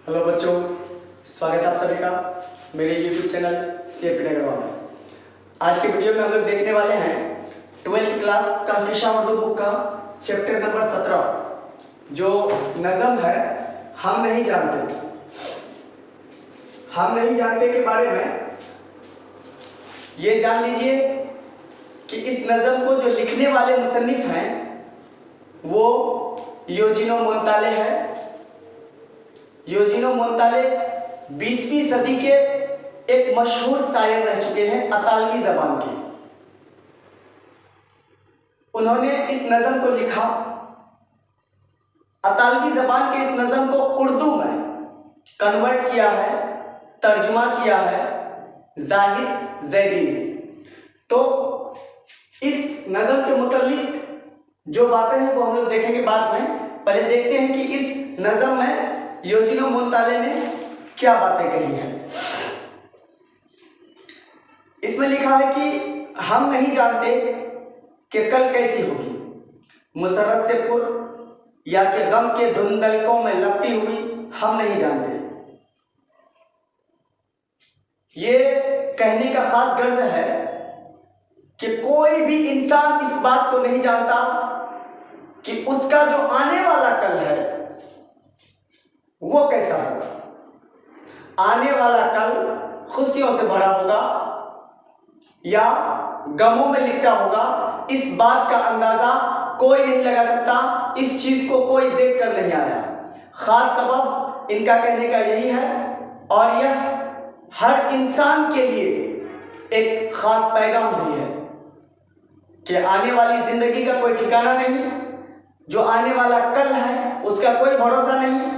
Hello बच्चों, स्वागत है आप सभी का मेरे YouTube चैनल CFP अग्रवाल में। आज के वीडियो में हम लोग देखने वाले हैं 12th क्लास का किशा उर्दू बुक का चैप्टर नंबर 17 जो नज़म है हम नहीं जानते के बारे में। ये जान लीजिए कि इस नज़म को जो लिखने वाले मुसन्निफ हैं वो यूजिनो मोंताले है। यूजिनो मोंताले 20वीं सदी के एक मशहूर शायर रह चुके हैं अतालवी जबान के। उन्होंने इस नज़म को लिखा, अतालवी जबान के इस नज़म को उर्दू में कन्वर्ट किया है, तर्जुमा किया है जाहिद जैदी ने। तो इस नज़म के मुतालिक जो बातें हैं वो हम लोग देखेंगे बाद में। पहले देखते हैं कि इस नज़म में यूजिनो मोंताले ने क्या बातें कही हैं। इसमें लिखा है कि हम नहीं जानते कि कल कैसी होगी, मुसर्रत से पुर या कि गम के धुंधलकों में लपटी हुई, हम नहीं जानते। ये कहने का खास गर्ज है कि कोई भी इंसान इस बात को नहीं जानता कि उसका जो आने वाला कल है वो कैसा होगा। आने वाला कल खुशियों से भरा होगा या गमों में लिपटा होगा, इस बात का अंदाजा कोई नहीं लगा सकता। इस चीज को कोई देख कर नहीं आया। खास सबब इनका कहने का यही है और यह हर इंसान के लिए एक खास पैगाम भी है कि आने वाली जिंदगी का कोई ठिकाना नहीं, जो आने वाला कल है उसका कोई भरोसा नहीं।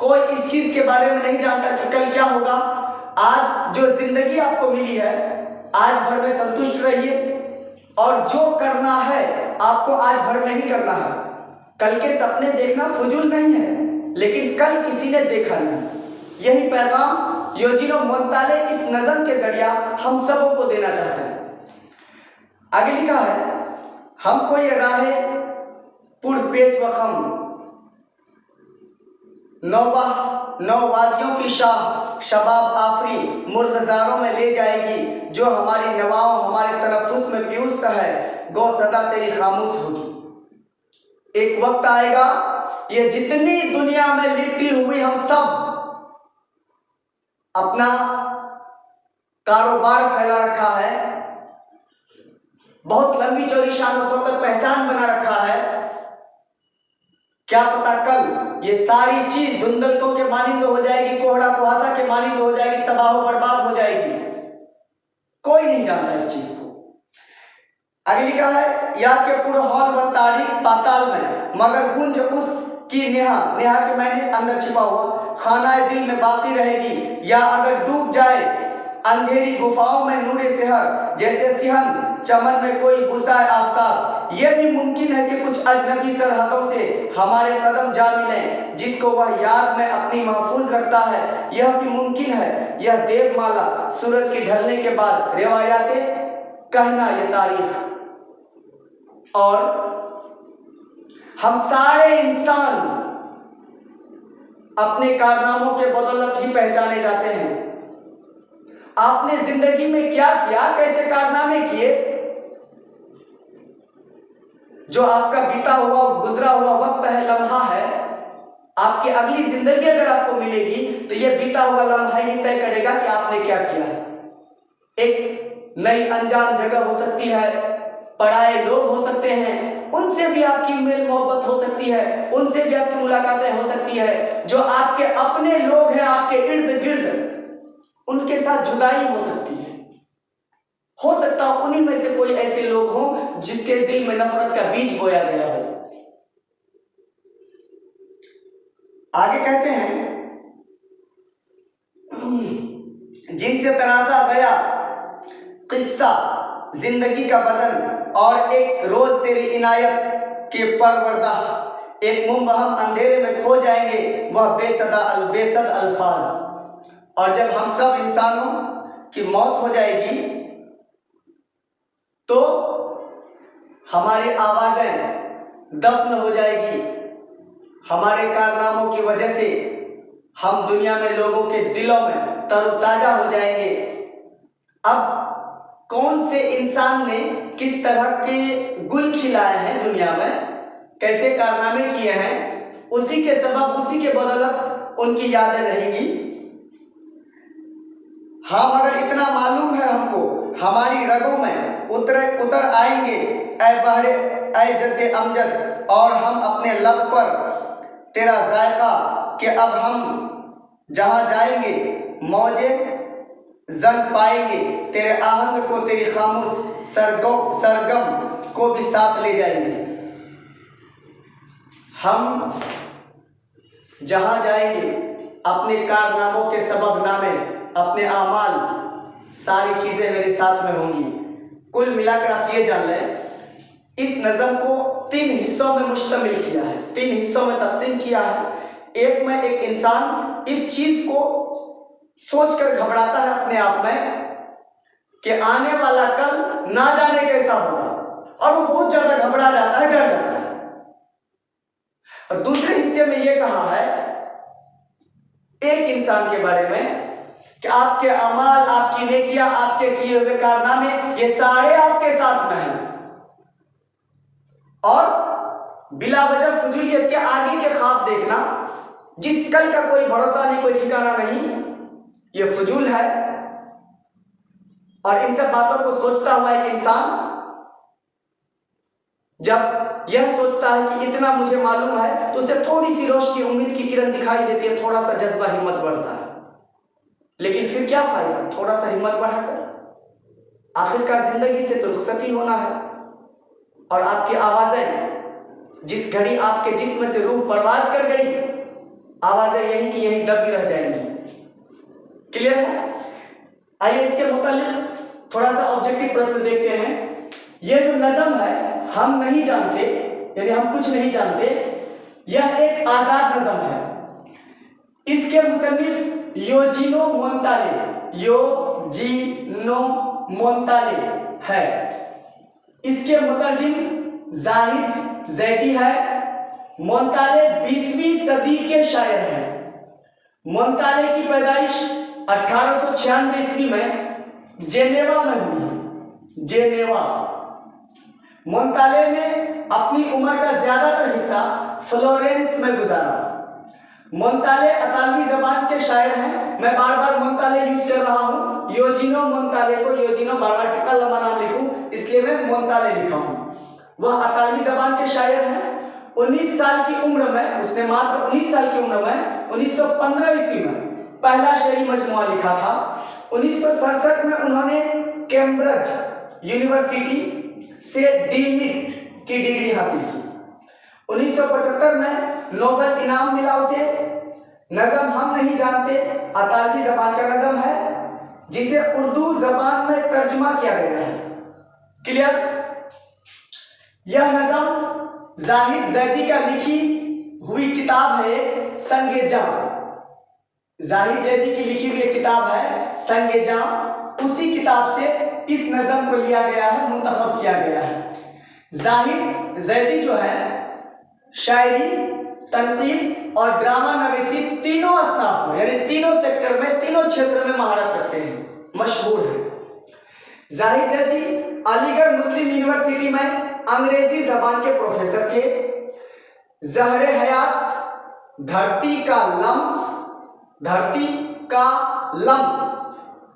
कोई इस चीज के बारे में नहीं जानता कि कल क्या होगा। आज जो जिंदगी आपको मिली है, आज भर में संतुष्ट रहिए और जो करना है आपको आज भर में ही करना है। कल के सपने देखना फजूल नहीं है, लेकिन कल किसी ने देखा नहीं। यही पैगाम यूजिनो मोंताले इस नज़म के जरिया हम सबों को देना चाहते हैं। आगे लिखा है, हमको ये राहे पुरपेच वखम नौ वादियों की शाह शबाब आफरी मुर्तजारों में ले जाएगी, जो हमारी नवाओं हमारे तनफुस में प्यूस्त है, गो सदा तेरी खामोश होगी। एक वक्त आएगा ये जितनी दुनिया में लिपटी हुई हम सब अपना कारोबार फैला रखा है, बहुत लंबी चौड़ी शान शौकत पहचान बना रखा है, क्या पता कल ये सारी चीज धुंधलकों के मानिंद हो जाएगी, कोहरा कुहासा के मानिंद हो जाएगी, तबाह बर्बाद हो जाएगी। कोई नहीं जानता इस चीज को। आगे लिखा है, या के पूरा हॉल व तारीख पाताल में मगर गुंज उसकी नेहा के मैंने अंदर छिपा हुआ, खानाए दिल में बाकी रहेगी, या अगर डूब जाए अंधेरी गुफाओं में नूरे सेहर, जैसे सिहन चमन में कोई गुस्साए आफताब। यह भी मुमकिन है कि कुछ अजनबी सरहदों से हमारे कदम जा मिलें, जिसको वह याद में अपनी महफूज रखता है। यह भी मुमकिन है यह देवमाला सूरज के ढलने के बाद रिवायातें कहना ये तारीफ। और हम सारे इंसान अपने कारनामों के बदौलत ही पहचाने जाते हैं। आपने जिंदगी में क्या किया, कैसे कारनामे किए, जो आपका बीता हुआ गुजरा हुआ वक्त है, लम्हा है, आपकी अगली जिंदगी अगर आपको मिलेगी तो यह बीता हुआ लम्हा ही तय करेगा कि आपने क्या किया है। एक नई अनजान जगह हो सकती है, पराए लोग हो सकते हैं, उनसे भी आपकी मेल मोहब्बत हो सकती है, उनसे भी आपकी मुलाकातें हो सकती है। जो आपके अपने लोग हैं आपके इर्द गिर्द, उनके साथ जुदाई हो सकती है। हो सकता है उन्हीं में से कोई ऐसे लोग हों जिसके दिल में नफरत का बीज बोया गया हो। आगे कहते हैं, जिनसे तराशा गया किस्सा जिंदगी का बदन, और एक रोज तेरी इनायत के परवरदा, एक मुंबहम अंधेरे में खो जाएंगे वह बेसद अल्फाज। और जब हम सब इंसानों की मौत हो जाएगी तो हमारी आवाजें दफन हो जाएगी। हमारे कारनामों की वजह से हम दुनिया में लोगों के दिलों में तरोताजा हो जाएंगे। अब कौन से इंसान ने किस तरह के गुल खिलाए हैं दुनिया में, कैसे कारनामे किए हैं, उसी के सबब, उसी के बदौलत उनकी यादें रहेंगी। हम अगर इतना मालूम है हमको, हमारी रगों में उतर आएंगे ऐ बहरे ऐ जद्दे अमजद, और हम अपने लब पर तेरा जायका कि अब हम जहाँ जाएंगे मौजे जन पाएंगे, तेरे आहंग को, तेरी खामोश सरगम को भी साथ ले जाएंगे। हम जहाँ जाएंगे अपने कारनामों के सबब नामे, अपने आमाल, सारी चीज़ें मेरे साथ में होंगी। कुल मिलाकर आप ये जान लें, इस नज़म को 3 हिस्सों में मुश्तमिल किया है, 3 हिस्सों में तकसीम किया है। एक में एक इंसान इस चीज़ को सोचकर घबराता है अपने आप में कि आने वाला कल ना जाने कैसा होगा, और वो बहुत ज़्यादा घबरा जाता है, डर जाता है। और दूसरे हिस्से में ये कहा है एक इंसान के बारे में कि आपके अमाल, आपकी नेकियां, आपके किए हुए कारनामे, ये सारे आपके साथ में हैं, और बिला वजह फजूलियत के आगे के ख्वाब देखना, जिस कल का कोई भरोसा नहीं, कोई ठिकाना नहीं, ये फजूल है। और इन सब बातों को सोचता हुआ एक इंसान जब यह सोचता है कि इतना मुझे मालूम है, तो उसे थोड़ी सी रोशनी, उम्मीद की किरण दिखाई देती है, थोड़ा सा जज्बा, हिम्मत बढ़ता है। लेकिन फिर क्या फायदा थोड़ा सा हिम्मत बढ़ाकर, आखिरकार जिंदगी से तो रुखसत ही होना है। और आपकी आवाजें जिस घड़ी आपके जिस्म से रूह परवाज कर गई, आवाजें यहीं की यहीं दबी रह जाएंगी। क्लियर है? आइए इसके मुतालिक थोड़ा सा ऑब्जेक्टिव प्रश्न देखते हैं। यह जो नज़म है, हम नहीं जानते, यानी हम कुछ नहीं जानते, यह एक आजाद नज़म है। इसके मुसन्निफ योजिनो मोंताले है। इसके मुतरजिम जाहिद जैदी है। मोंताले 20वीं सदी के शायर हैं। मोंताले की पैदाइश 1896 ईस्वी में जेनेवा में हुई। जेनेवा। मोंताले ने अपनी उम्र का ज्यादातर हिस्सा फ्लोरेंस में गुजारा। मोंताले अतालवी जबान के शायर हैं। मैं बार बार मोंताले यूज कर रहा हूँ, योजिनो मोंताले को, योजिनो बार बार कितना लंबा नाम लिखूं, इसलिए मैं मोंताले लिखा हूँ। वह अतालवी जबान के शायर हैं। 19 साल की उम्र में, उसने मात्र 19 साल की उम्र में 1915 ईस्वी में पहला शेरी मजमुआ लिखा था। 1967 में उन्होंने कैम्ब्रिज यूनिवर्सिटी से D.Litt की डिग्री हासिल की। 1975 में नोबेल इनाम मिला उसे। नज़म हम नहीं जानते अतालवी जबान का नज़म है, जिसे उर्दू जबान में तर्जुमा किया गया है। क्लियर? यह नज़म जाहिद जैदी का लिखी हुई किताब है संगे जां। जाहिद जैदी की लिखी हुई किताब है संगे जां। उसी किताब से इस नज़म को लिया गया है, मुंतखब किया गया है। जाहिद जैदी जो है शायरी, तनकीद और ड्रामा नवीसी तीनों असनाफ में, यानी तीनों सेक्टर में, तीनों क्षेत्र में महारत रखते हैं, मशहूर है। जाहिद जैदी अलीगढ़ मुस्लिम यूनिवर्सिटी में अंग्रेजी जबान के प्रोफेसर थे। ज़हरे हयात, धरती का लम्स, धरती का लम्स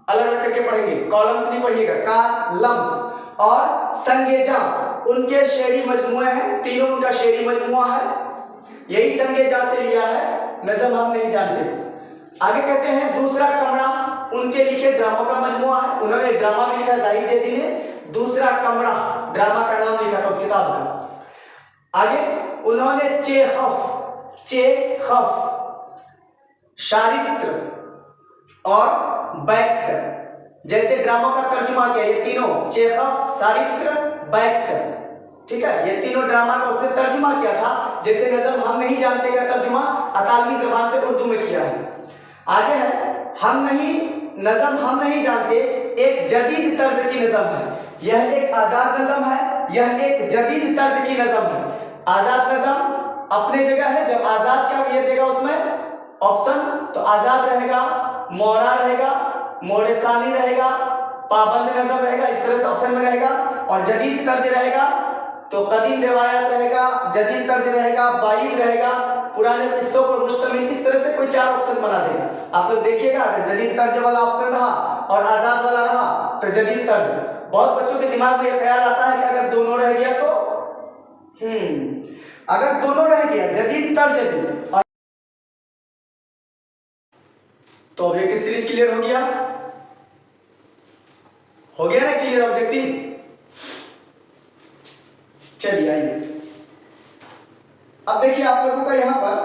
अलग अलग करके पढ़ेंगे, कॉलम्स नहीं पढ़िएगा, का लम्स, और संगे जां उनके शेरी मजमुए हैं, तीनों उनका शेरी मजमुआ है। यही संगे जां से लिया है, नज़म हम नहीं जानते। आगे कहते हैं दूसरा कमरा उनके लिखे ड्रामा का मजमुआ है। उन्होंने ड्रामा भी लिखा, जाहिद जैदी ने दूसरा कमरा ड्रामा का नाम लिखा था उस किताब का। आगे उन्होंने चेखफ, चारित्र और बैक्ट जैसे ड्रामा का तर्जुमा किया। ये तीनों चेखफ, चारित्र, बैक्ट, ठीक है, ये तीनों ड्रामा का उसने तर्जुमा किया था। जैसे नज़म हम नहीं जानते का तर्जुमा अतालवी जबान से उर्दू में किया है। आगे है नज़म हम नहीं जानते एक जदीद तर्ज की नज़म है। यह एक आज़ाद नज़म है, यह एक जदीद तर्ज की नज़म है। आज़ाद नज़म अपने जगह है, जब आज़ाद का ये देगा उसमें, ऑप्शन तो आजाद रहेगा, मोरा रहेगा, मोरेसानी रहेगा, पाबंद नजम रहेगा, इस तरह से ऑप्शन में रहेगा। और जदीद तर्ज रहेगा तो कदीम रिवायत रहेगा, जदीद तर्ज रहेगा, बाईद रहेगा, पुराने किस्सों पर मुश्तमिल, इस तरह से कोई 4 ऑप्शन बना देगा। आप लोग देखिएगा अगर जदीद तर्ज वाला ऑप्शन रहा और आजाद वाला रहा तो जदीद तर्ज। बहुत बच्चों के दिमाग में ये ख्याल आता है कि अगर दोनों रह गया तो अगर दोनों रह गया जदीद तर्ज भी और तो ऑब्जेक्टिव सीरीज क्लियर हो गया ना क्लियर ऑब्जेक्टिव। चलिए आइए अब देखिए आप लोगों का यहाँ पर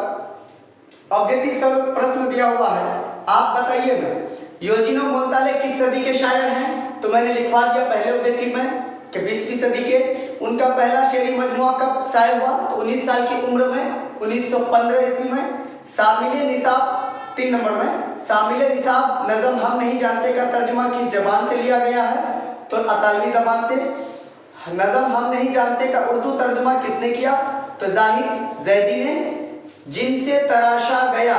ऑब्जेक्टिव सर प्रश्न दिया हुआ है। आप बताइएगा योजिनो मोंताले किस सदी के शायर हैं? तो मैंने लिखवा दिया पहले ऑब्जेक्टिव में कि 20वीं सदी के। उनका पहला शेरी मजमुआ कब शायर हुआ? तो 19 साल की उम्र में 1915 ईस्वी में। शामिल निसाब 3 नंबर में, शामिल निसाब नज़म हम नहीं जानते का तर्जुमा किस जबान से लिया गया है? तो अतालवी जबान से। नज़म हम नहीं जानते का उर्दू तर्जुमा किसने किया? तो जाहिद जैदी ने। जिनसे तराशा गया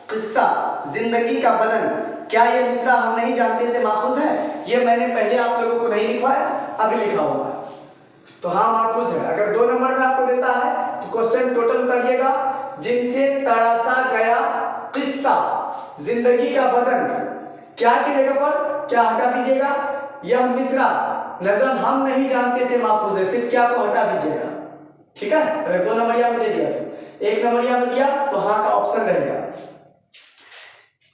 किस्सा जिंदगी का बदन, क्या ये मिसरा हम नहीं जानते से माखूज है? ये मैंने पहले आप लोगों को नहीं लिखवाया, अभी लिखा हुआ है। तो हाँ माखूज है। अगर 2 नंबर में आपको देता है तो क्वेश्चन टोटल करिएगा, जिनसे तराशा गया किस्सा जिंदगी का बदन, क्या की जगह पर क्या हटा दीजिएगा? यह मिसरा नज़म हम नहीं जानते से माखूज है, सिर्फ क्या को हटा दीजिएगा। ठीक है, अगर 2 नंबरिया में दे दिया तो 1 नंबरिया में दिया तो हाँ का ऑप्शन रहेगा।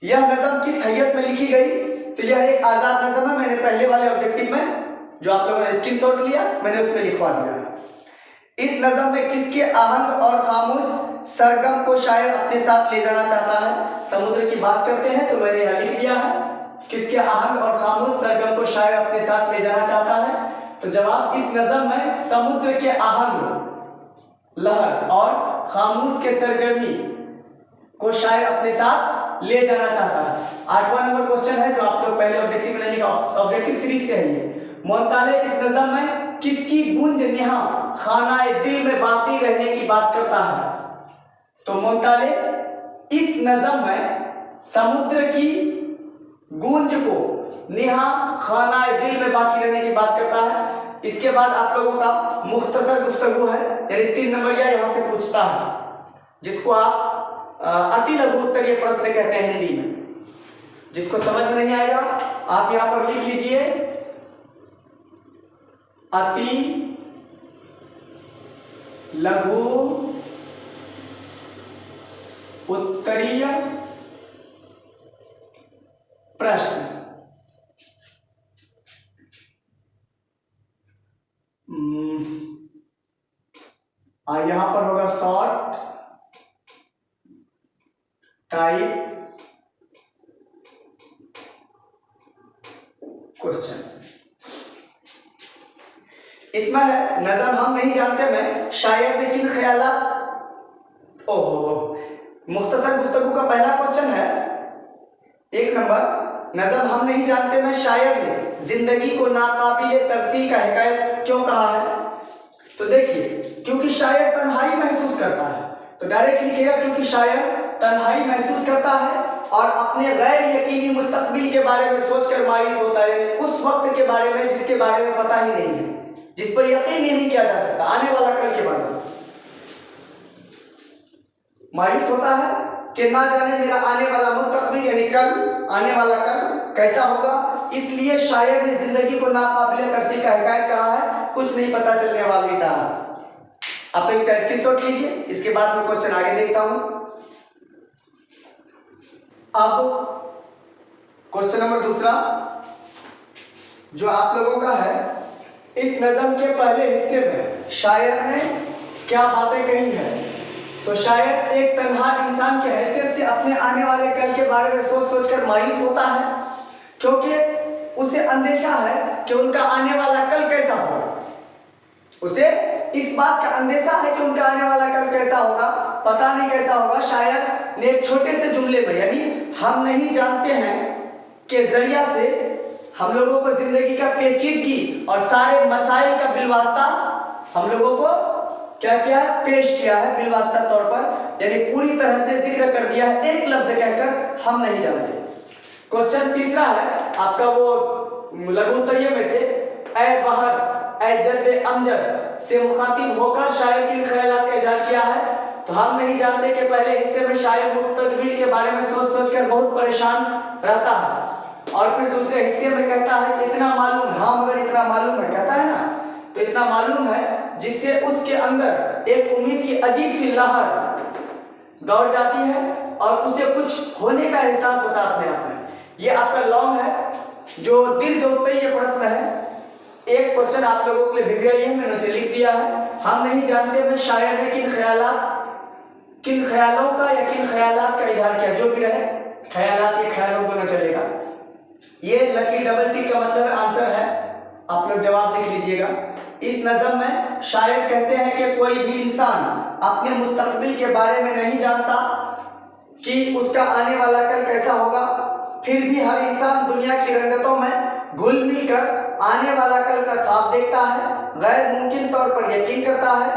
यह नज़म किस हैयत में लिखी गई? तो यह एक आजाद नज़म है। मैंने पहले वाले ऑब्जेक्टिव में जो आप लोगों ने स्क्रीनशॉट लिया मैंने उसमें लिखवा दिया है। इस नज़म में किसके आहंग और खामोश सरगम को शायर अपने साथ ले जाना चाहता है? समुद्र की बात करते हैं तो मैंने यह लिख दिया है, किसके आहंग और खामोश सरगम को शायर अपने साथ ले जाना चाहता है? तो जवाब इस नज़म में समुद्र के आहंग, लहर और खामोश के सरगर्मी को शायर अपने साथ ले जाना चाहता है। 8वां नंबर क्वेश्चन है जो आप लोग पहले ऑब्जेक्टिव में लिखा, ऑब्जेक्टिव सीरीज से है ये। मोंताले इस नज़म में किसकी गूंज नेहा खानाए दिल में बाकी रहने की बात करता है? तो मोंताले इस नज़म में समुद्र की गूंज को नेहा खानाए दिल में बाकी रहने की बात करता है। इसके बाद आप लोगों का मुख्तसर गुफ्तगू है, यानी 3 नंबर यहां से पूछता है, जिसको आप अति लघु उत्तरीय प्रश्न कहते हैं हिंदी में। जिसको समझ में नहीं आएगा आप यहां पर लिख लीजिए अति लघु उत्तरीय प्रश्न। यहां पर होगा शॉर्ट टाइप क्वेश्चन। इसमें है नज़म हम नहीं जानते में शायर ने किन ख्यालात। ओहो, मुख्तसर गुफ्तगू का पहला क्वेश्चन है 1 नंबर, नज़म हम नहीं जानते में शायर ने जिंदगी को नाकाबिले तरसील का हिकायत क्यों कहा है? तो देखिए क्योंकि शायर तन्हाई महसूस करता है, तो डायरेक्ट लिखिएगा क्योंकि शायर तन्हाई महसूस करता है और अपने गैर यकीनी मुस्तकबिल के बारे में सोचकर मायूस होता है, उस वक्त के बारे में जिसके बारे में पता ही नहीं है, जिस पर यकीन ही नहीं किया जा सकता, आने वाला कल के बारे में मायूस होता है कि ना जाने मेरा आने वाला मुस्तकबिल यानी कल, आने वाला कल कैसा होगा। इसलिए शायर ने जिंदगी को नाकाबिले तरसील का हिकायत कहा है, कुछ नहीं पता चलने वाली राज। आप एक स्क्रीनशॉट लीजिए, इसके बाद मैं क्वेश्चन आगे देखता हूं। अब क्वेश्चन नंबर दूसरा जो आप लोगों का है, इस नज़म के पहले हिस्से में शायर ने क्या बातें कही है? तो शायर एक तन्हा इंसान की हैसियत से अपने आने वाले कल के बारे में सोच सोचकर मायूस होता है, क्योंकि उसे अंदेशा है कि उनका आने वाला कल कैसा होगा। उसे इस बात का अंदेशा है कि उनका आने वाला कल कैसा होगा, पता नहीं कैसा होगा। शायर ने एक छोटे से जुमले में, यानी हम नहीं जानते हैं के जरिया से हम लोगों को जिंदगी का पेचीदगी और सारे मसाइल का बिलवास्ता हम लोगों को क्या किया है, पेश किया है बिलवास्ता तौर पर। यानी पूरी तरह से जिक्र कर दिया है, एक लफ्ज कहकर हम नहीं जानते। क्वेश्चन तीसरा है आपका वो लघु उत्तरीय में से, ऐ बहर ऐ जद्दे अमजद से मुखातिब होकर शायर किन ख्यालात का इजहार किया है। तो हम नहीं जानते कि पहले हिस्से में शायर मुस्तकबिल के बारे में सोच सोच कर बहुत परेशान रहता है और फिर दूसरे हिस्से में कहता है कि इतना मालूम, हाँ मगर इतना मालूम है, कहता है ना, तो इतना मालूम है जिससे उसके अंदर एक उम्मीद की अजीब सी लहर दौड़ जाती है और उसे कुछ होने का एहसास होता है अपने आप में। ये आपका लॉन्ग है जो दीर्घ उत्तरीय प्रश्न है। एक क्वेश्चन आप लोगों के लिए बिगड़ा है, मैंने उसे लिख दिया है। हम नहीं जानते में शायर ने किन ख्यालों का या किन ख्यालात का इजहार किया, जो भी रहे ख्यालात या ख्यालों दोनों चलेगा। ये लकी डबल टिक का मतलब आंसर है, आप लोग जवाब लिख लीजिएगा। इस नज़म में शायर कहते हैं कि कोई भी इंसान अपने मुस्तकबिल के बारे में नहीं जानता कि उसका आने वाला कल कैसा होगा, फिर भी हर इंसान दुनिया की रंगतों में घुल मिल कर आने वाला कल का ख्वाब देखता है, गैर मुमकिन तौर पर यकीन करता है,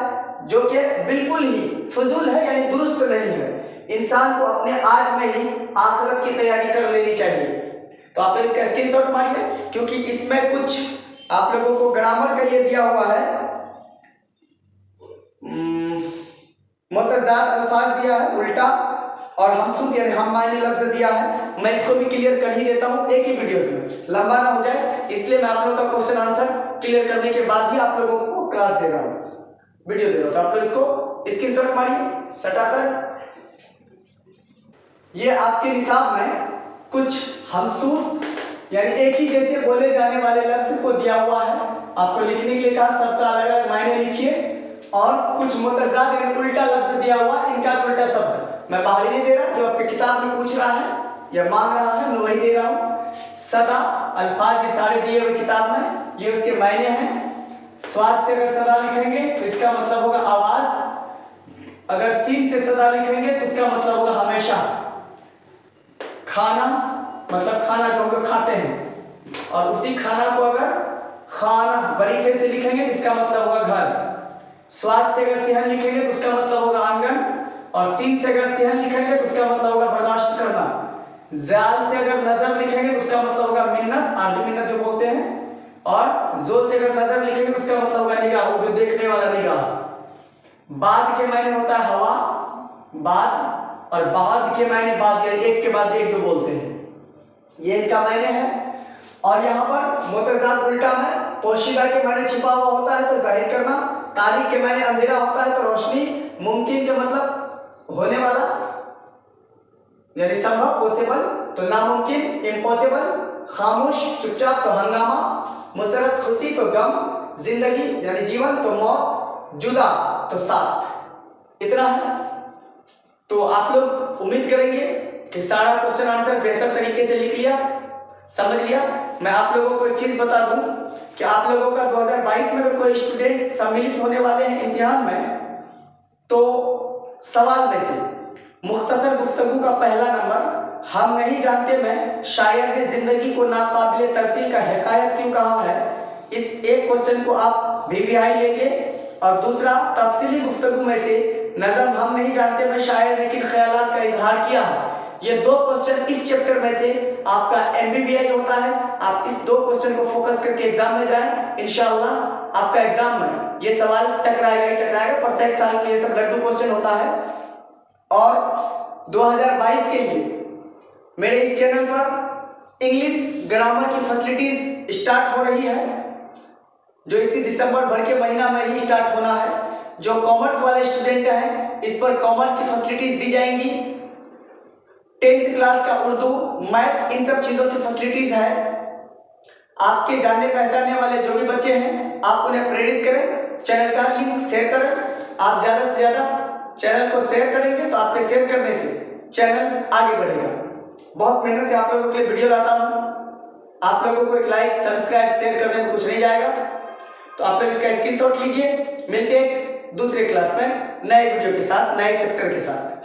जो कि बिल्कुल ही फजूल है यानी दुरुस्त नहीं है। इंसान को अपने आज में ही आखिरत की तैयारी कर लेनी चाहिए। तो आप इसका स्क्रीनशॉट मारिए, क्योंकि इसमें कुछ आप लोगों को ग्रामर का ये दिया हुआ है, मुतज़ाद अल्फाज दिया है उल्टा, और हमसुद यानी हम मायने लफ्ज दिया है। मैं इसको भी क्लियर कर ही देता हूँ एक ही वीडियो में, लंबा ना हो जाए, इसलिए मैं आप लोगों का क्वेश्चन आंसर क्लियर करने के बाद ही आप लोगों को क्लास दे रहा हूँ, वीडियो दे रहा हूँ। तो आप लोग इसको स्क्रीनशॉट मारिए सटासट। ये आपके निसाब में कुछ हमसूद यानी एक ही जैसे बोले जाने वाले लफ्ज को दिया हुआ है, आपको लिखने के लिए कहा, सबका अलग अलग मायने लिखिए, और कुछ मुतज़ाद यानी उल्टा लफ्ज दिया हुआ, इनका उल्टा शब्द मैं बाहरी नहीं दे रहा, जो आपके किताब में पूछ रहा है या मांग रहा है मैं वही दे रहा हूँ। सदा अल्फाज ये सारे दिए हुए किताब में, ये उसके मायने हैं। स्वाद से अगर सदा लिखेंगे तो इसका मतलब होगा आवाज, अगर सीन से सदा लिखेंगे तो इसका मतलब होगा हमेशा। खाना मतलब खाना जो हम लोग खाते हैं, और उसी खाना को अगर खाना बरीके से लिखेंगे तो इसका मतलब होगा घर। स्वाद से अगर सिहन लिखेंगे तो उसका मतलब होगा आंगन, और सीन से अगर सिहन लिखेंगे तो उसका मतलब होगा बर्दाश्त करना। जाल से अगर नजर लिखेंगे तो उसका मतलब होगा मिन्नत, आरजू मिन्नत जो बोलते हैं, और जो से अगर नजर लिखेंगे तो उसका मतलब होगा निगाह, वो जो देखने वाला निगाह। बाद के मायने होता है हवा, बाद, और बाद के मायने बाद यानी एक के बाद एक जो बोलते हैं, ये इनका मायने है। और यहाँ पर मुतज़ाद उल्टा में पोशीदा के मायने छिपा हुआ होता है तो जाहिर करना, तारीख के मायने अंधेरा होता है तो रोशनी, मुमकिन के मतलब होने वाला यानी संभव पॉसिबल तो नामुमकिन इम्पॉसिबल, खामोश चुपचाप तो हंगामा, मुसरत खुशी तो गम, जिंदगी यानी जीवन तो मौत, जुदा तो साथ। इतना है। तो आप लोग उम्मीद करेंगे कि सारा क्वेश्चन आंसर बेहतर तरीके से लिख लिया, समझ लिया। मैं आप लोगों को एक चीज बता दूं कि आप लोगों का 2022 में अगर कोई स्टूडेंट सम्मिलित होने वाले हैं इम्तिहान में, तो सवाल में से मुख्तसर गुफ्तगू का पहला नंबर हम नहीं जानते में शायर ने जिंदगी को नाकाबिले तरसील का हिकायत क्यों कहा है, इस एक क्वेश्चन को आप VVI लेंगे। और दूसरा तफसीली गुफ्तगू में से नज़म हम नहीं जानते में शायर ने किन ख्यालात का इजहार किया है, ये दो क्वेश्चन इस चैप्टर में से आपका MBBI होता है। आप इस दो क्वेश्चन को फोकस करके एग्जाम में जाएं, इंशाअल्लाह आपका एग्जाम में ये सवाल टकराएगा ही टकराएगा। प्रत्येक साल में ये सब लघु क्वेश्चन होता है। और 2022 के लिए मेरे इस चैनल पर इंग्लिश ग्रामर की फैसिलिटीज स्टार्ट हो रही है, जो इसी दिसंबर भर के महीना में ही स्टार्ट होना है। जो कॉमर्स वाले स्टूडेंट हैं इस पर कॉमर्स की फैसिलिटीज दी जाएंगी। 10th क्लास का उर्दू, मैथ, इन सब चीज़ों की फैसिलिटीज है। आपके जानने पहचानने वाले जो भी बच्चे हैं आप उन्हें प्रेरित करें, चैनल का लिंक शेयर करें। आप ज़्यादा से ज़्यादा चैनल को शेयर करेंगे तो आपके शेयर करने से चैनल आगे बढ़ेगा। बहुत मेहनत से आप लोगों के लिए वीडियो लाता हूँ। आप लोगों को एक लाइक, सब्सक्राइब, शेयर करने में कुछ नहीं जाएगा, तो आप लोग इसका स्क्रीनशॉट लीजिए। मिलते हैं दूसरे क्लास में नए वीडियो के साथ, नए चैप्टर के साथ।